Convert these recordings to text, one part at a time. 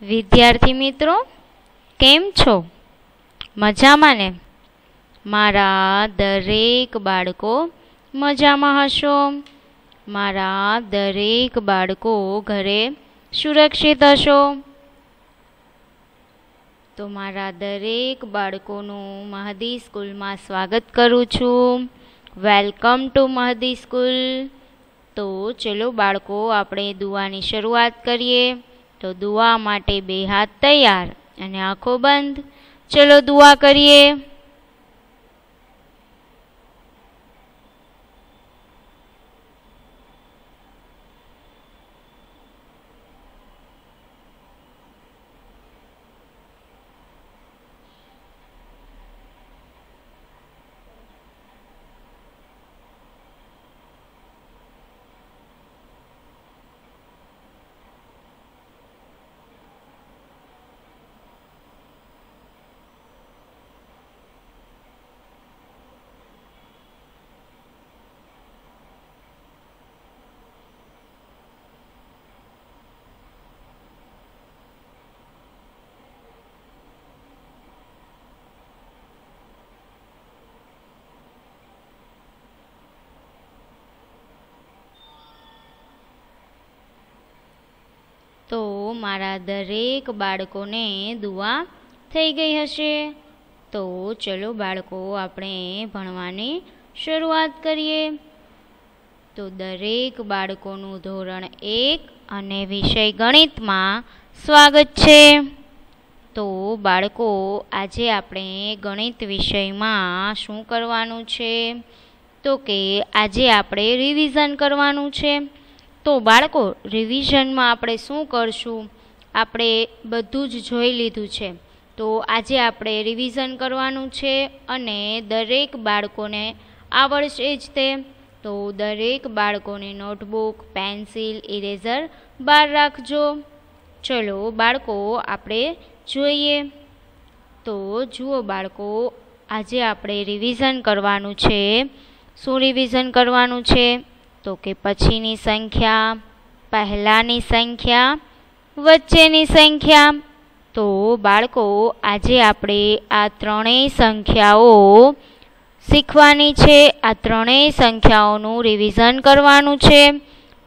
વિદ્યાર્થી મિત્રો કેમ છો? મજામાં ને? મારા દરેક બાળકો મજામાં હશો? મારા દરેક બાળકો ઘરે સુરક્ષિત હશો? તો મારા દરેક બાળકોનું મહદી સ્કૂલમાં સ્વાગત કરું છું. Welcome to Mahdi school. તો ચલો બાળકો, આપણે દુઆની શરૂઆત કરીએ. તો દુઆ માટે બે હાથ તૈયાર અને આંખો બંધ. ચલો દુઆ કરીએ. તો મારા દરેક બાળકોને દુઆ થઈ ગઈ હશે. તો ચલો બાળકો, આપણે ભણવાની શરૂઆત કરીએ. તો દરેક બાળકોનું ધોરણ 1 અને વિષય ગણિતમાં સ્વાગત છે. તો બાળકો, આજે આપણે ગણિત વિષયમાં શું કરવાનું છે? તો કે આજે આપણે રિવિઝન કરવાનું છે. તો બાળકો, રિવિઝનમાં આપણે શું કરશું? આપણે બધું જ જોઈ લીધું છે. તો આજે આપણે રિવિઝન કરવાનું છે અને દરેક બાળકોને આવડશે જ તે. તો દરેક બાળકોની નોટબુક, પેન્સિલ, ઇરેઝર બહાર રાખજો. ચલો બાળકો, આપણે જોઈએ. તો જુઓ બાળકો, આજે આપણે રિવિઝન કરવાનું છે. શું રિવિઝન કરવાનું છે? તો કે પછીની સંખ્યા, પહેલાંની સંખ્યા, વચ્ચેની સંખ્યા. તો બાળકો, આજે આપણે આ ત્રણેય સંખ્યાઓ શીખવાની છે. આ ત્રણેય સંખ્યાઓનું રિવિઝન કરવાનું છે.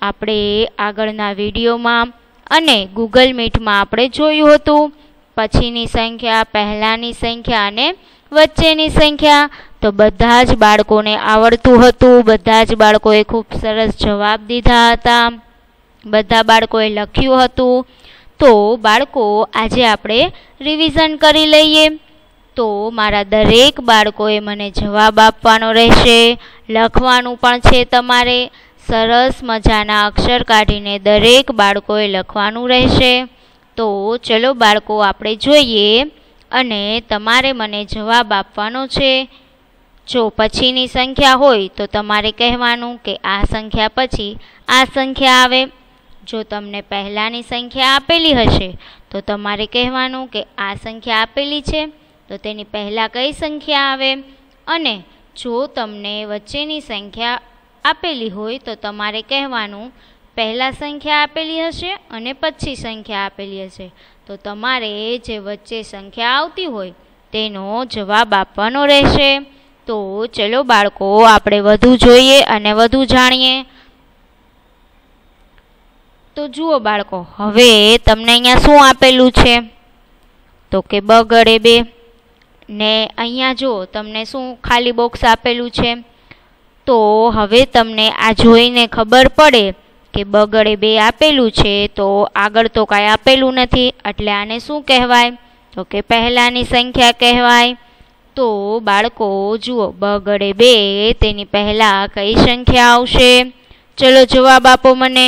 આપણે આગળના વિડીયોમાં અને ગૂગલ મીટમાં આપણે જોયું હતું પછીની સંખ્યા, પહેલાંની સંખ્યા અને વચ્ચેની સંખ્યા. તો બધા જ બાળકોને આવડતું હતું. બધા જ બાળકોએ ખૂબ સરસ જવાબ દીધા હતા. બધા બાળકોએ લખ્યું હતું. તો બાળકો, આજે આપણે રિવિઝન કરી લઈએ. તો મારા દરેક બાળકોએ મને જવાબ આપવાનો રહેશે. લખવાનું પણ છે તમારે. સરસ મજાના અક્ષર કાઢીને દરેક બાળકોએ લખવાનું રહેશે. તો ચલો બાળકો, આપણે જોઈએ અને તમારે મને જવાબ આપવાનો છે. જો પછીની સંખ્યા હોય તો તમારે કહેવાનું કે આ સંખ્યા પછી આ સંખ્યા આવે. જો તમને પહેલાંની સંખ્યા આપેલી હશે તો તમારે કહેવાનું કે આ સંખ્યા આપેલી છે તો તેની પહેલાં કઈ સંખ્યા આવે. અને જો તમને વચ્ચેની સંખ્યા આપેલી હોય તો તમારે કહેવાનું પહેલાં સંખ્યા આપેલી હશે અને પછી સંખ્યા આપેલી હશે. તો તમારે જે વચ્ચે સંખ્યા આવતી હોય તેનો જવાબ આપવાનો રહેશે. તો ચલો બાળકો, આપણે વધુ જોઈએ અને વધુ જાણીએ. તો જુઓ બાળકો, હવે તમને અહીંયા શું આપેલું છે? તો કે બગડે 2. ને અહીંયા જો તમને શું ખાલી બોક્સ આપેલું છે? તો હવે તમને આ જોઈને ખબર પડે કે બગડે 2 આપેલું છે, તો આગળ તો કાંઈ આપેલું નથી, એટલે આને શું કહેવાય? તો કે પહેલાંની સંખ્યા કહેવાય. તો બાળકો જુઓ, બગડે 2 તેની પહેલાં કઈ સંખ્યા આવશે? ચલો જવાબ આપો મને.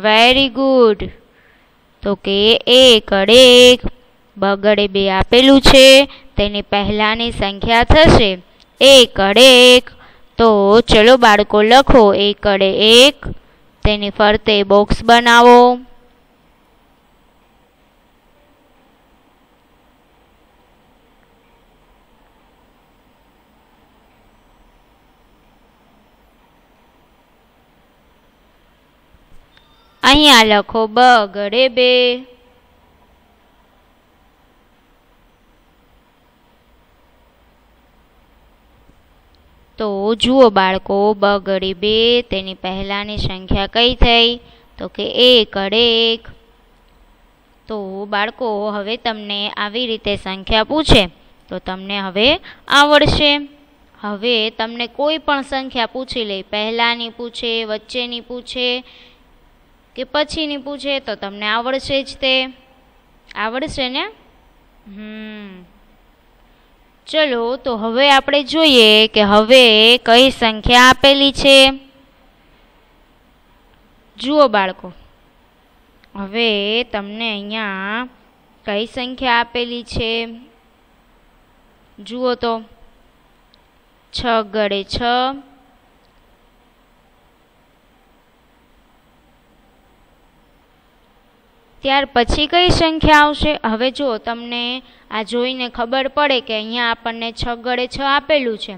Very good. તો કે 1 અડે 1. બગડે 2 આપેલું છે, તેની પહેલાંની સંખ્યા થશે 1 અડે 1. તો ચલો બાળકો લખો, એક અડે એક, તેની ફરતે બોક્સ બનાવો. અહીંયા લખો બ ગડે બે. તો જુઓ બાળકો, બ ગડે બે, તેની પહેલાની સંખ્યા કઈ થઈ? તો કે એક અડે એક. તો બાળકો, હવે તમને આવી રીતે સંખ્યા પૂછે તો તમને હવે આવડશે. હવે તમને કોઈ પણ સંખ્યા પૂછી લે, પહેલાની પૂછે, વચ્ચેની પૂછે કે પછીની પૂછે, તો તમને આવડશે જ. તે આવડશે ને? ચલો, તો હવે આપણે જોઈએ કે હવે કઈ સંખ્યા આપેલી છે. જુઓ બાળકો, હવે તમને અહીંયા કઈ સંખ્યા આપેલી છે જુઓ તો, 6 ગડે 6. ત્યાર પછી કઈ સંખ્યા આવશે? હવે જો તમને આ જોઈને ખબર પડે કે અહીંયા આપણને 6 ગડે 6 આપેલું છે,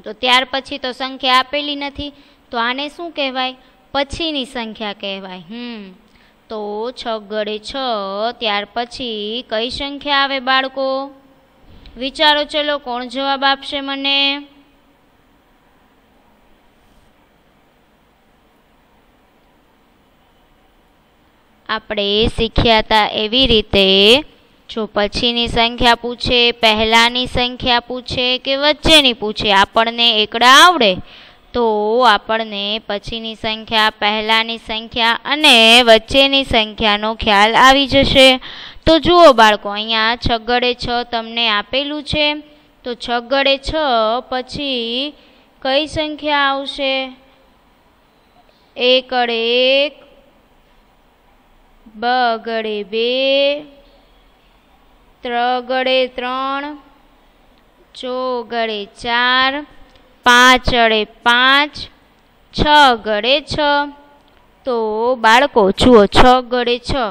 તો ત્યાર પછી તો સંખ્યા આપેલી નથી, તો આને શું કહેવાય? પછીની સંખ્યા કહેવાય. તો 6 ગડે 6, ત્યાર પછી કઈ સંખ્યા આવે બાળકો? વિચારો, ચલો કોણ જવાબ આપશે મને? આપણે શીખ્યા હતા એવી રીતે, જો પછીની સંખ્યા પૂછે, પહેલાની સંખ્યા પૂછે કે વચ્ચેની પૂછે, આપણને એકડા આવડે તો આપણને પછીની સંખ્યા, પહેલાની સંખ્યા અને વચ્ચેની સંખ્યાનો ખ્યાલ આવી જશે. તો જુઓ બાળકો, અહીંયા 6 ગડે 6 તમને આપેલું છે, તો 6 ગડે 6 પછી કઈ સંખ્યા આવશે? 1 અડે 1, બ ગડે 2, 3 ગડે 3, 4 ગડે 4, 5 અડે 5, 6 ગડે 6. તો બાળકો જુઓ, 6 ગડે 6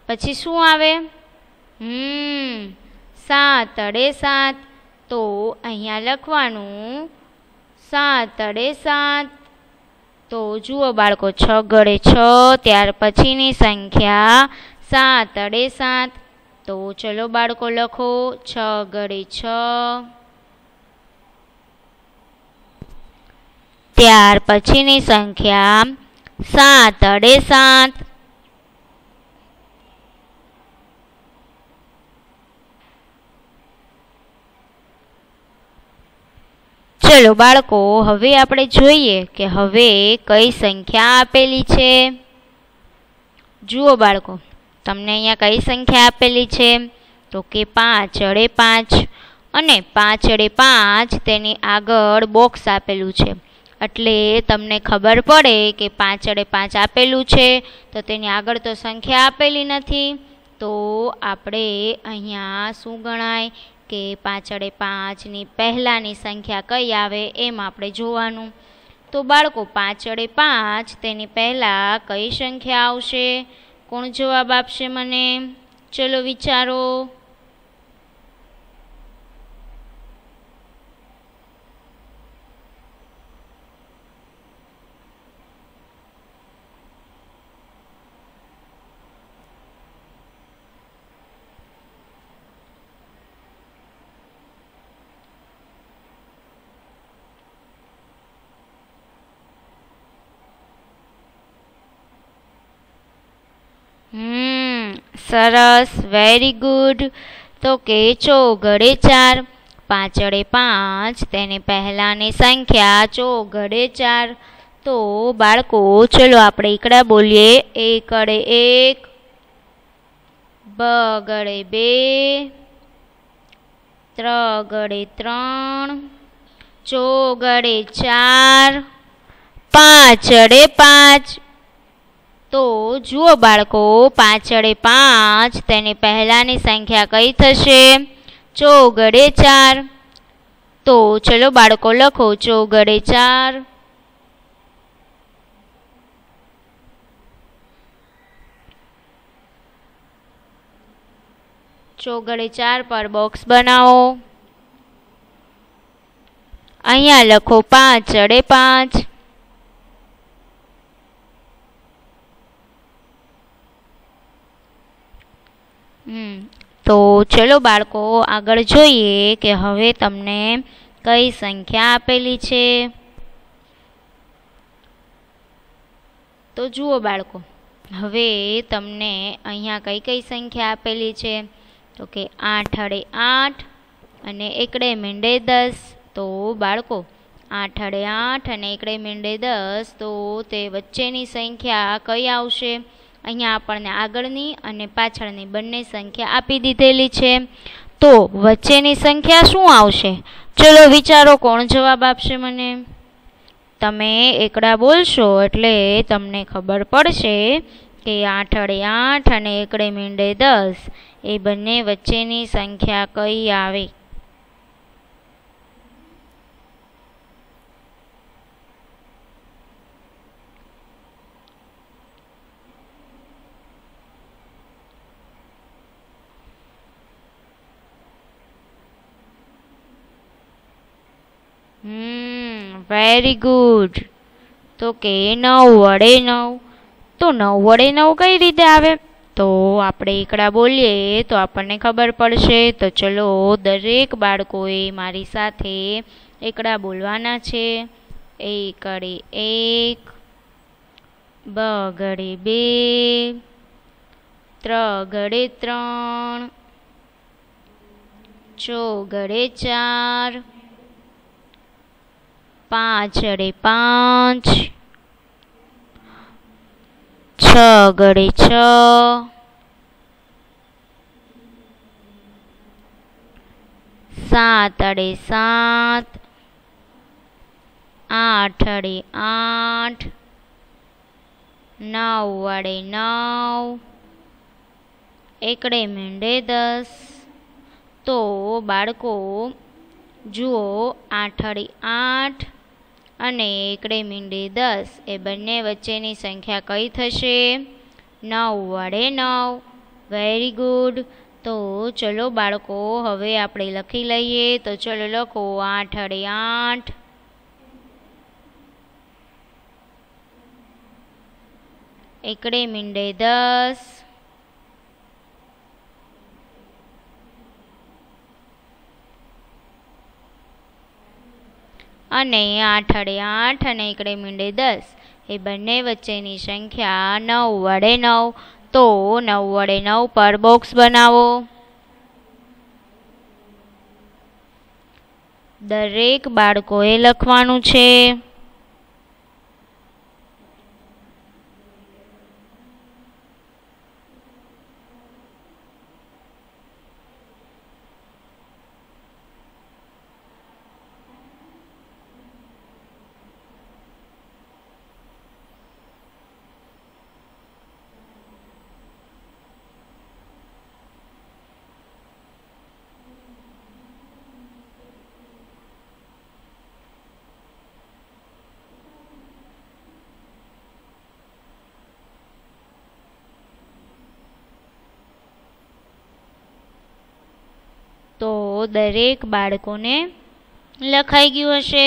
પછી શું આવે? 7 અડે 7. તો અહીંયા લખવાનું 7 અડે 7. તો જુઓ બાળકો, 6 ગડે 6, ત્યાર પછીની સંખ્યા 7 અડે 7. તો ચલો બાળકો લખો, 6 ગડે 6, ત્યાર પછીની સંખ્યા 7 અડે 7. ચલો બાળકો, હવે આપણે જોઈએ કે હવે કઈ સંખ્યા આપેલી છે. જુઓ બાળકો, તમને અહીંયા કઈ સંખ્યા આપેલી છે? તો કે 5 અડે 5, અને 5 અડે 5 તેની આગળ બોક્સ આપેલું છે, એટલે તમને ખબર પડે કે 5 અડે 5 આપેલું છે, તો તેની આગળ તો સંખ્યા આપેલી નથી. તો આપણે અહીંયા શું ગણાય કે 5 અડે 5ની પહેલાની સંખ્યા કઈ આવે એમ આપણે જોવાનું. તો બાળકો, 5 અડે 5 તેની પહેલાં કઈ સંખ્યા આવશે? કોણ જવાબ આપશે મને? ચલો વિચારો. સરસ, વેરી ગુડ. તો કે 4 ગડે 4, 5 અડે 5 તેની પહેલાની સંખ્યા 4 ગડે 4. તો બાળકો ચલો આપણે એકડા બોલીએ, 1 અડે 1, બ ગડે 2, 3 ગડે 3, 4 ગડે 4, 5 અડે 5. તો જુઓ બાળકો, 5 અડે 5 તેની પહેલાની સંખ્યા કઈ થશે? 4 ગડે 4. તો ચલો બાળકો લખો ચોગડે 4, ચોગડે 4 પર બોક્સ બનાવો. અહીંયા લખો 5 ચડે 5. તો ચલો બાળકો આગળ જોઈએ કે હવે તમને કઈ સંખ્યા આપેલી છે. તો જુઓ બાળકો, હવે તમને અહીંયા કઈ કઈ સંખ્યા આપેલી છે. તો કે 8 અડે 8 અને એકડે મીંડે 10. તો બાળકો 8 અડે 8 અને એકડે મીંડે 10, તો તે વચ્ચેની સંખ્યા કઈ આવશે? અહીંયા આપણને આગળની અને પાછળની બંને સંખ્યા આપી દીધેલી છે. તો વચ્ચેની સંખ્યા શું આવશે? ચલો વિચારો, કોણ જવાબ આપશે મને? તમે એકડા બોલશો એટલે તમને ખબર પડશે કે 8 અડે 8 અને એકડે મીંડે 10 એ બંને વચ્ચેની સંખ્યા કઈ આવે? Very good. તો કે 9 વડે 9. તો 9 વડે 9 કઈ રીતે આવે? તો આપણે એકડા બોલીએ તો આપણને ખબર પડશે. તો ચલો દરેક બાળકોએ મારી સાથે એકડા બોલવાના છે. 1 અડે 1, 2 અડે 2, 3 અડે 3, 4 અડે 4, 5 અડે 5, 6 અડે 6, 7 અડે 7, 8 અડે 8, 9 અડે 9, એકડે મીંડે 10. તો બાળકો જુઓ, 8 અડે 8 અને એકડે મીંડે 10 એ બંને વચ્ચેની સંખ્યા કઈ થશે? 9 વડે 9. Very good. તો ચલો બાળકો હવે આપણે લખી લઈએ. તો ચલો લખો 8 અડે 8, એકડે મીંડે 10, અને 8 અડે 8 અને એકડે મીંડે 10 એ બંને વચ્ચેની સંખ્યા 9 વડે 9. તો 9 વડે 9 પર બોક્સ બનાવો. દરેક બાળકોએ લખવાનું છે. તો દરેક બાળકોને લખાઈ ગયું હશે.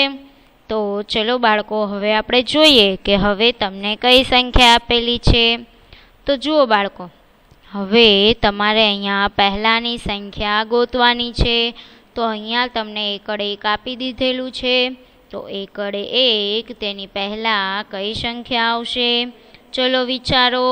તો ચલો બાળકો હવે આપણે જોઈએ કે હવે તમને કઈ સંખ્યા આપેલી છે. તો જુઓ બાળકો, હવે તમારે અહીંયા પહેલાંની સંખ્યા ગોતવાની છે. તો અહીંયા તમને 1 અડે 1 આપી દીધેલું છે. તો 1 અડે 1 તેની પહેલાં કઈ સંખ્યા આવશે? ચલો વિચારો.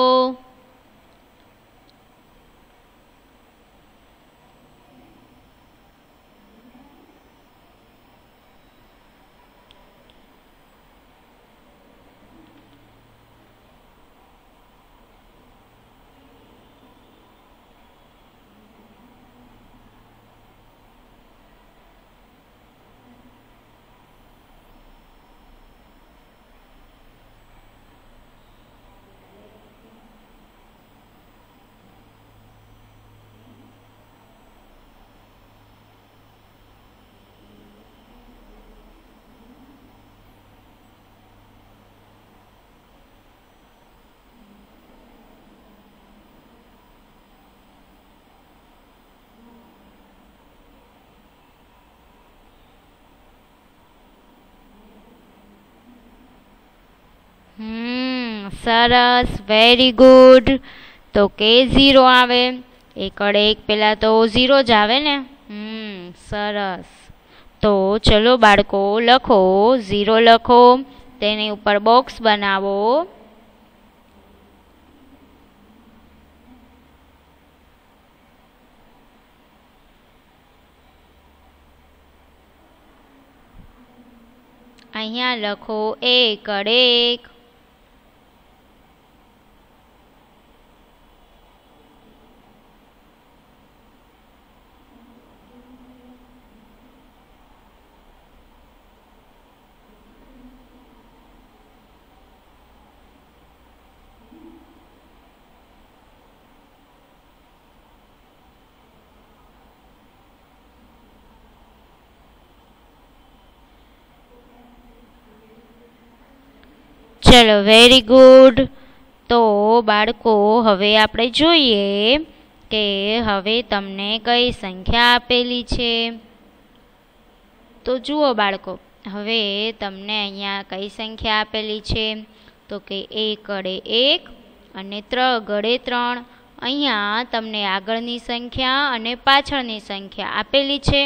સરસ, વેરી ગુડ. તો કે 0 આવે. એકડે એક પહેલાં તો 0 જ આવે ને. સરસ. તો ચલો બાળકો લખો, 0 લખો, તેની ઉપર બોક્સ બનાવો. અહીંયા લખો એકડે એક. ચલો, વેરી ગુડ. તો બાળકો હવે આપણે જોઈએ કે હવે તમને કઈ સંખ્યા આપેલી છે. તો જુઓ બાળકો, હવે તમને અહીંયા કઈ સંખ્યા આપેલી છે. તો કે એકડે એક અને ત્રગડે 3. અહીંયા તમને આગળની સંખ્યા અને પાછળની સંખ્યા આપેલી છે.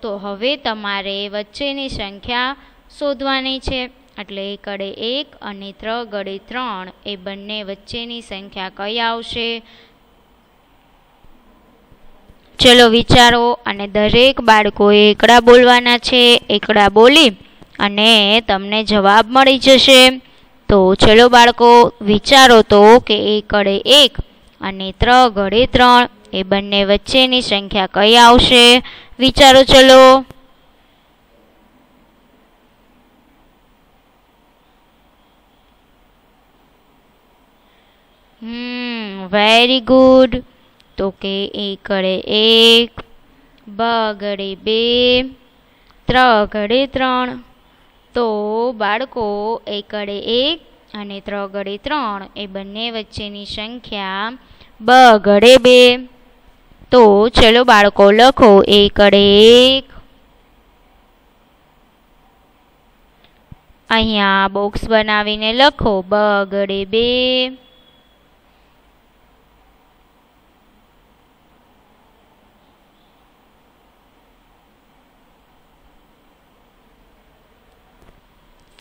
તો હવે તમારે વચ્ચેની સંખ્યા શોધવાની છે. એટલે એકડે 1 અને ત્રગડે 3 એ બંને વચ્ચેની સંખ્યા કઈ આવશે? ચલો વિચારો, અને દરેક બાળકોએ એકડા બોલવાના છે. એકડા બોલી અને તમને જવાબ મળી જશે. તો ચલો બાળકો વિચારો તો કે એકડે 1 અને ત્રગડે 3 એ બંને વચ્ચેની સંખ્યા કઈ આવશે? વિચારો ચલો. Very good. તો કે એકડે 1, બગડે 2, ત્રગડે 3. તો બાળકો એકડે 1 અને ત્રગડે 3 એ બંને વચ્ચેની સંખ્યા બગડે 2. તો ચલો બાળકો લખો એકડે 1. અહીંયા બોક્સ બનાવીને લખો બગડે 2.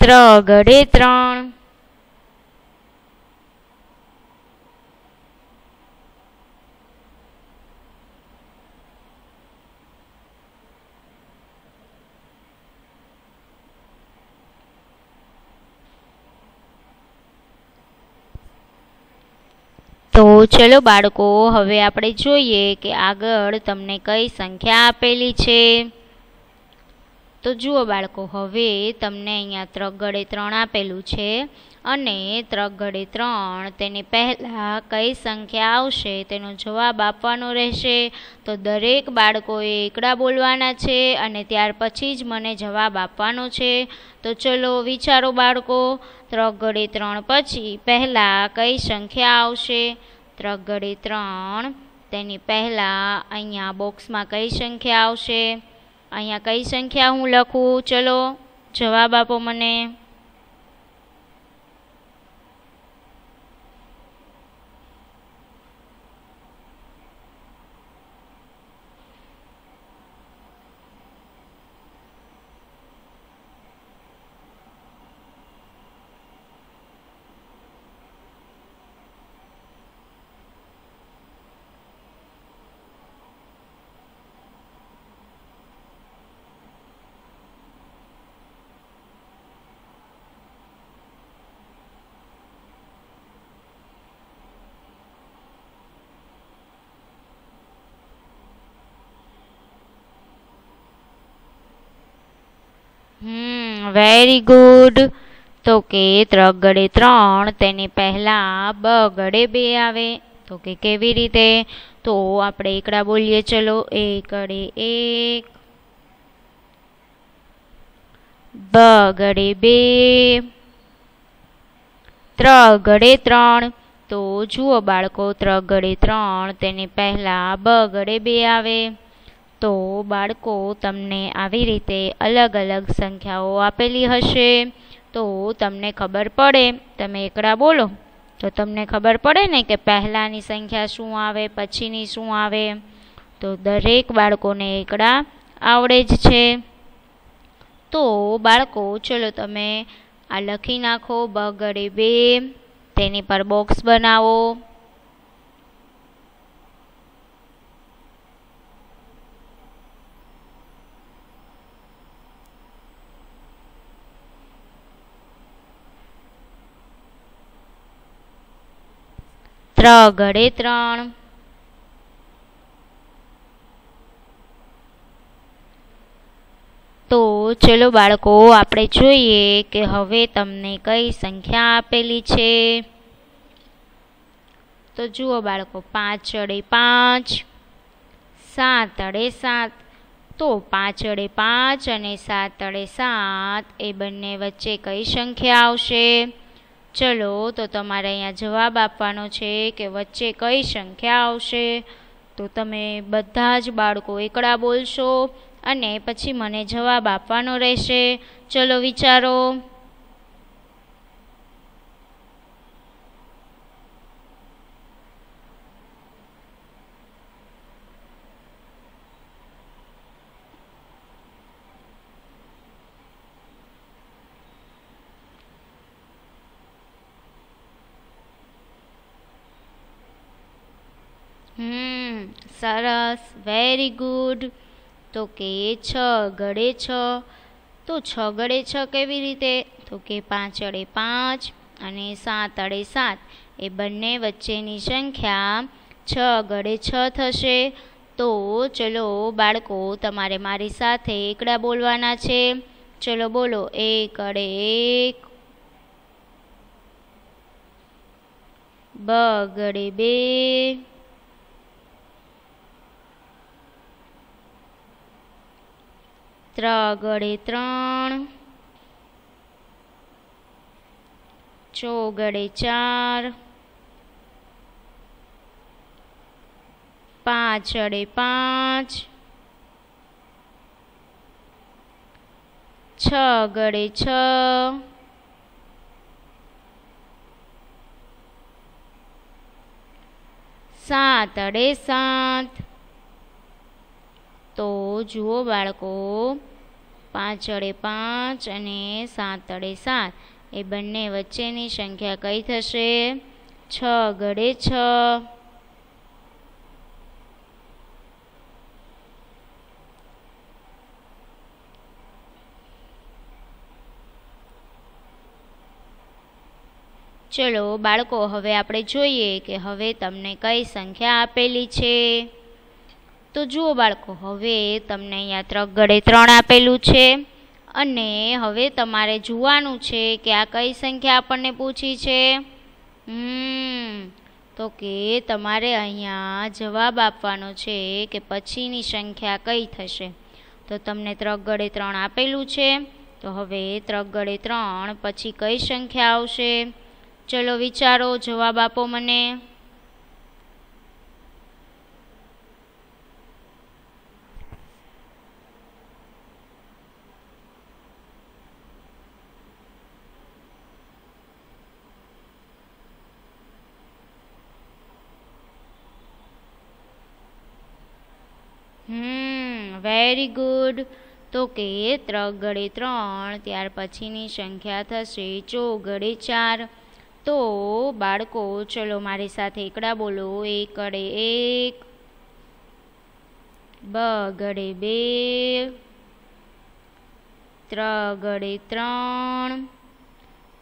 ત્રગડે 3. તો ચલો બાળકો હવે આપણે જોઈએ કે આગળ તમને કઈ સંખ્યા આપેલી છે. તો જુઓ બાળકો, હવે તમને અહીંયા ત્રગડે 3 આપેલું છે અને ત્રગડે 3 તેની પહેલાં કઈ સંખ્યા આવશે તેનો જવાબ આપવાનો રહેશે. તો દરેક બાળકોએ એકડા બોલવાના છે અને ત્યાર પછી જ મને જવાબ આપવાનો છે. તો ચલો વિચારો બાળકો, ત્રગડે 3 પછી પહેલાં કઈ સંખ્યા આવશે? ત્રગડે 3 તેની પહેલાં અહીંયા બોક્સમાં કઈ સંખ્યા આવશે? અહીંયા કઈ સંખ્યા હું લખું? ચલો જવાબ આપો મને. Very good. તો કે ત્રગડે 3 તેની પહેલાં બગડે 2 આવે. તો કે કેવી રીતે? તો આપણે એકડા બોલીએ. ચલો એકડે 1, બગડે 2, ત્રગડે 3. તો જુઓ બાળકો, ત્રગડે 3 તેની પહેલાં બગડે 2 આવે. તો બાળકો તમને આવી રીતે અલગ અલગ સંખ્યાઓ આપેલી હશે તો તમને ખબર પડે, તમે એકડા બોલો તો તમને ખબર પડે ને કે પહેલાંની સંખ્યા શું આવે, પછીની શું આવે. તો દરેક બાળકોને એકડા આવડે જ છે. તો બાળકો ચલો તમે આ લખી નાખો, બ ગડે 2, તેની પર બોક્સ બનાવો. ત્ર ગડે 3. તો ચલો બાળકો આપણે જોઈએ કે હવે તમને કઈ સંખ્યા આપેલી છે. તો જુઓ બાળકો, 5 અડે 5, 7 અડે 7. તો 5 અડે 5 અને 7 અડે 7 એ બંને વચ્ચે કઈ સંખ્યા આવશે? ચલો તો તમારે અહીંયા જવાબ આપવાનો છે કે વચ્ચે કઈ સંખ્યા આવશે. તો તમે બધા જ બાળકો એકડા બોલશો અને પછી મને જવાબ આપવાનો રહેશે. ચલો વિચારો. સરસ, વેરી ગુડ. તો કે 6 ગડે 6. તો 6 ગડે 6 કેવી રીતે? તો કે 5 અડે 5 અને 7 અડે 7 એ બંને વચ્ચેની સંખ્યા 6 ગડે 6 થશે. તો ચલો બાળકો તમારે મારી સાથે એકડા બોલવાના છે. ચલો બોલો, 1 અડે 1, બ ગડે 2, ત્ર ગડે 3, ચો ગડે 4, 5 અડે 5, 6 ગડે 6, 7 અડે 7. તો જુઓ બાળકો, 5 અડે 5 અને 7 અડે 7 એ બંને વચ્ચેની સંખ્યા કઈ થશે? 6 ગડે 6. ચલો બાળકો હવે આપણે જોઈએ કે હવે તમને કઈ સંખ્યા આપેલી છે. તો જુઓ બાળકો, હવે તમને અહીંયા 3 ગડે 3 આપેલું છે અને હવે તમારે જોવાનું છે કે આ કઈ સંખ્યા આપણને પૂછી છે. તો કે તમારે અહીંયા જવાબ આપવાનો છે કે પછીની સંખ્યા કઈ થશે. તો તમને 3 ગડે 3 આપેલું છે. તો હવે 3 ગડે 3 પછી કઈ સંખ્યા આવશે? ચલો વિચારો, જવાબ આપો મને. Very good. તો કે 3 ગડે 3 ત્યાર પછીની સંખ્યા થશે 4 ગડે 4. તો બાળકો ચલો મારી સાથે એકડા બોલો, 1 અડે 1, બ ગડે 2, ત્ર ગડે 3,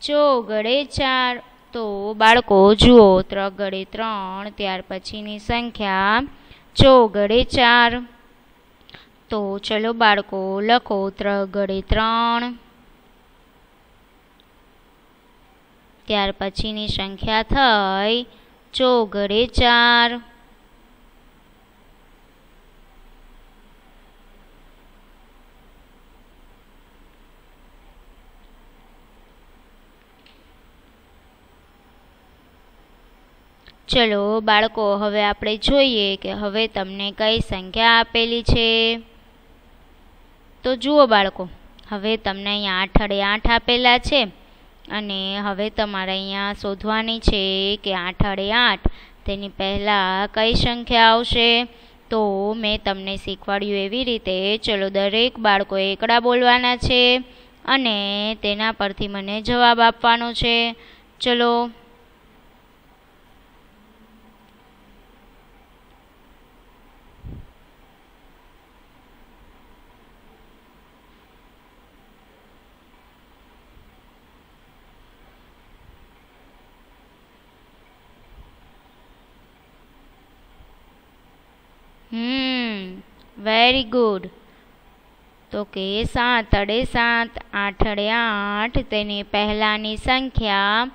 ચો ગડે 4. તો બાળકો જુઓ, 3 ગડે 3 ત્યાર પછીની સંખ્યા 4 ગડે 4. તો ચલો બાળકો લખો, 3 ગડે 3 ત્યાર પછીની સંખ્યા થઈ 4 ગડે 4. ચલો બાળકો હવે આપણે જોઈએ કે હવે તમને કઈ સંખ્યા આપેલી છે. તો જુઓ બાળકો, હવે તમને અહીંયા 8 અડે 8 આપેલા છે અને હવે તમારે અહીંયા શોધવાની છે કે 8 વડે 8 તેની પહેલાં કઈ સંખ્યા આવશે. તો મેં તમને શીખવાડ્યું એવી રીતે ચલો દરેક બાળકોએ એકડા બોલવાના છે અને તેના પરથી મને જવાબ આપવાનો છે. ચલો વેરી ગુડ. તો કે 7 વડે 7, 8 વડે 8 તેની પહેલાંની સંખ્યા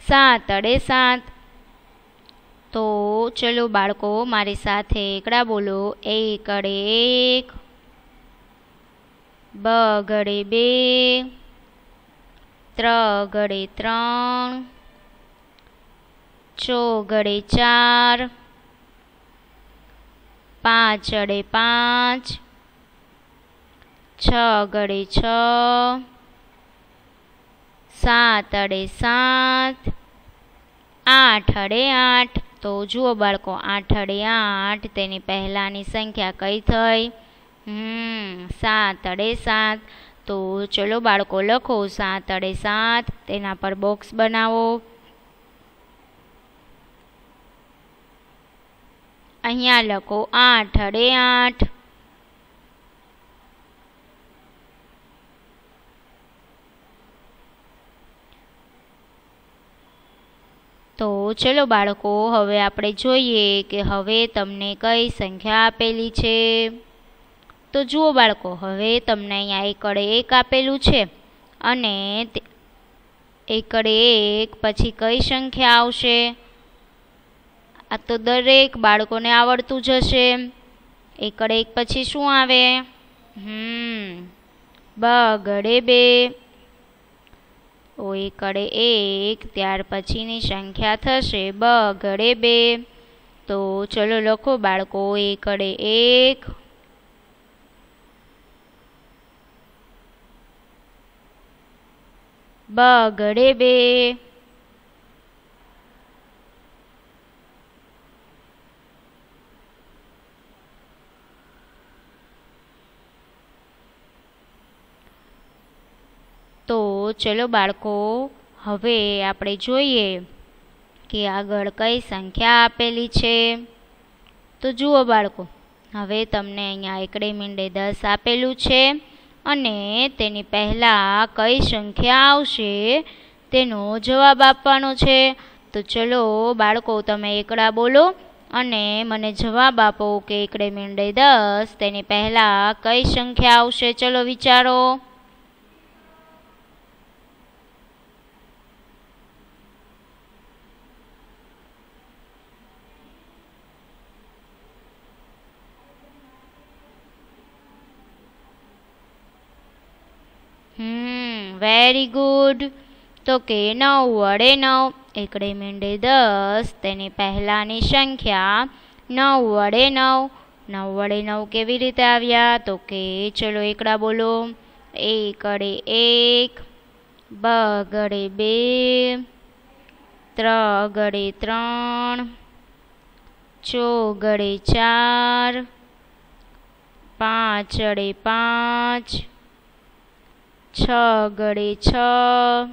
7 વડે 7. તો ચલો બાળકો મારી સાથે એકડા બોલો. 1 વડે 1, 2 વડે 2, 3 વડે 3, 4 વડે 4, 5 વડે 5, 6 વડે 6, 7 વડે 7, 8 વડે 8. તો જુઓ બાળકો 8 વડે 8 તેની પહેલાંની સંખ્યા કઈ થઈ? 7 વડે 7. તો ચલો બાળકો લખો 7 વડે 7, તેના પર બોક્સ બનાવો. અહીંયા લખો 8 વડે 8. તો ચલો બાળકો હવે આપણે જોઈએ કે હવે તમને કઈ સંખ્યા આપેલી છે. તો જુઓ બાળકો હવે તમને અહીંયા 1 વડે 1 આપેલું છે અને 1 વડે 1 પછી કઈ સંખ્યા આવશે? આ તો દરેક બાળકોને આવડતું જ હશે. 1 વડે 1 પછી શું આવે? 2 વડે 2. 1 વડે 1 ત્યાર પછીની સંખ્યા થશે 2 વડે 2. તો ચલો લખો બાળકો 1 વડે 1, 2 વડે 2, તો ચલો બાળકો હવે આપણે જોઈએ કે આગળ કઈ સંખ્યા આપેલી છે. તો જુઓ બાળકો હવે તમને અહીંયા એકડે મીંડે 10 આપેલું છે અને તેની પહેલાં કઈ સંખ્યા આવશે તેનો જવાબ આપવાનો છે. તો ચલો બાળકો તમે એકડા બોલો અને મને જવાબ આપો કે એકડે મીંડે 10 તેની પહેલાં કઈ સંખ્યા આવશે. ચલો વિચારો. Very good. તો કે 9 વડે 9, એકડે મીંડે 10 તેની પહેલાંની સંખ્યા 9 વડે 9. 9 વડે 9 કેવી રીતે આવ્યા? તો કે ચલો એકડા બોલો. 1 વડે 1, 2 વડે 2, 3 વડે 3, 4 વડે 4, 5 વડે 5, 6 વડે 6,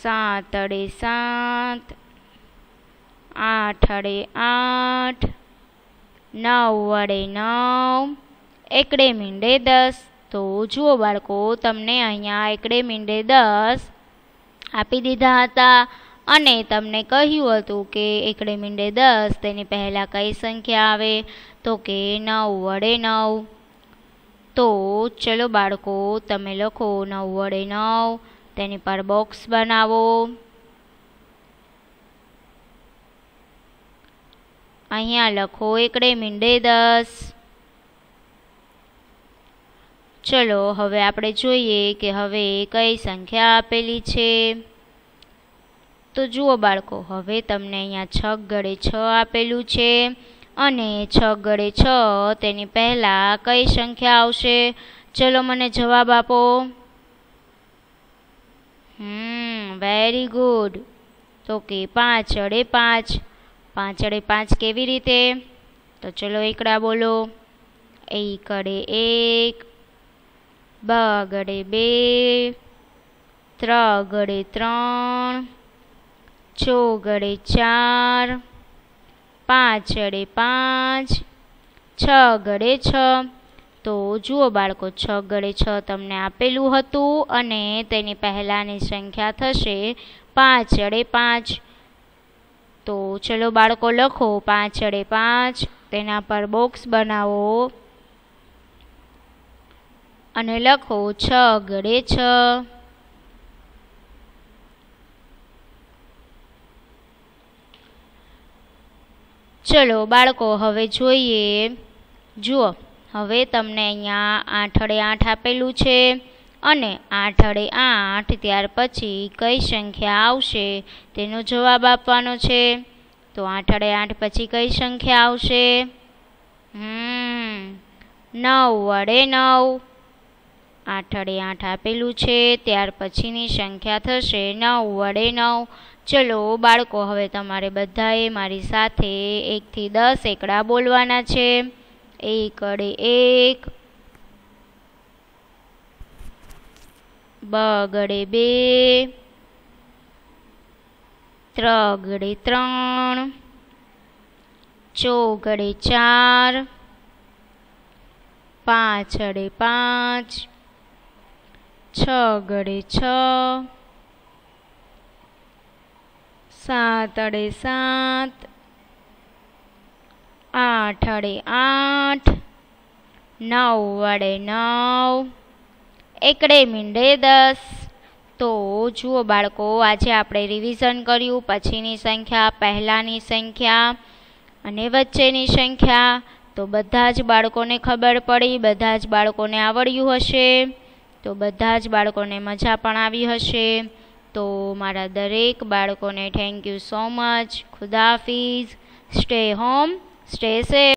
7 વડે 7, 8 વડે 8, 9 વડે 9, એકડે મીંડે 10. તો જુઓ બાળકો તમને અહીંયા એકડે મીંડે 10 આપી દીધા હતા અને તમને કહ્યું હતું કે એકડે મીંડે 10 તેની પહેલાં કઈ સંખ્યા આવે? તો કે 9 વડે 9. તો ચલો બાળકો તમે લખો 9 વડે 9, તેની પર બોક્સ બનાવો. અહીંયા લખો એકડે મીંડે 10. ચલો હવે આપણે જોઈએ કે હવે કઈ સંખ્યા આપેલી છે. તો જુઓ બાળકો હવે તમને અહીંયા 6 વડે 6 આપેલું છે અને 6 વડે 6 તેની પહેલાં કઈ સંખ્યા આવશે? ચલો મને જવાબ આપો. Very good. તો કે 5 અડે 5. 5 અડે 5 કેવી રીતે? તો ચલો એકડા બોલો. 1 અડે 1, 2 અડે 2, 3 અડે 3, 4 અડે 4, 5 અડે 5, 6 અડે 6. તો જુઓ બાળકો, 6 અડે 6 તમને આપેલું હતું અને તેની પહેલાંની સંખ્યા થશે 5 અડે 5. તો ચલો બાળકો લખો 5 અડે 5, તેના પર બોક્સ બનાવો અને લખો 6 અડે 6. ચલો બાળકો હવે જોઈએ. જુઓ, હવે તમને અહીંયા 8 અડે 8 આપેલું છે અને 8 અડે 8 ત્યાર પછી કઈ સંખ્યા આવશે તેનો જવાબ આપવાનો છે. તો 8 અડે 8 પછી કઈ સંખ્યા આવશે? 9 અડે 9. 8 અડે 8 આપેલું છે, ત્યાર પછીની સંખ્યા થશે 9 અડે 9. ચલો બાળકો, હવે તમારે બધાએ મારી સાથે 1 થી 10 એકડા બોલવાના છે. 1 અડે 1, 2 અડે 2, 3 અડે 3, 4 અડે 4, 5 અડે 5, 6 અડે 6, 7 અડે 7, 8 અડે 8, 9 અડે 9, એકડે મીંડે 10. તો જુઓ બાળકો, આજે આપણે રિવિઝન કર્યું. પછીની સંખ્યા, પહેલાંની સંખ્યા અને વચ્ચેની સંખ્યા. તો બધા જ બાળકોને ખબર પડી, બધા જ બાળકોને આવડ્યું હશે. તો બધા જ બાળકોને મજા પણ આવી હશે. તો મારા દરેક બાળકોને થેન્ક યુ સો મચ. ખુદાહાફિઝ. Stay home, stay safe.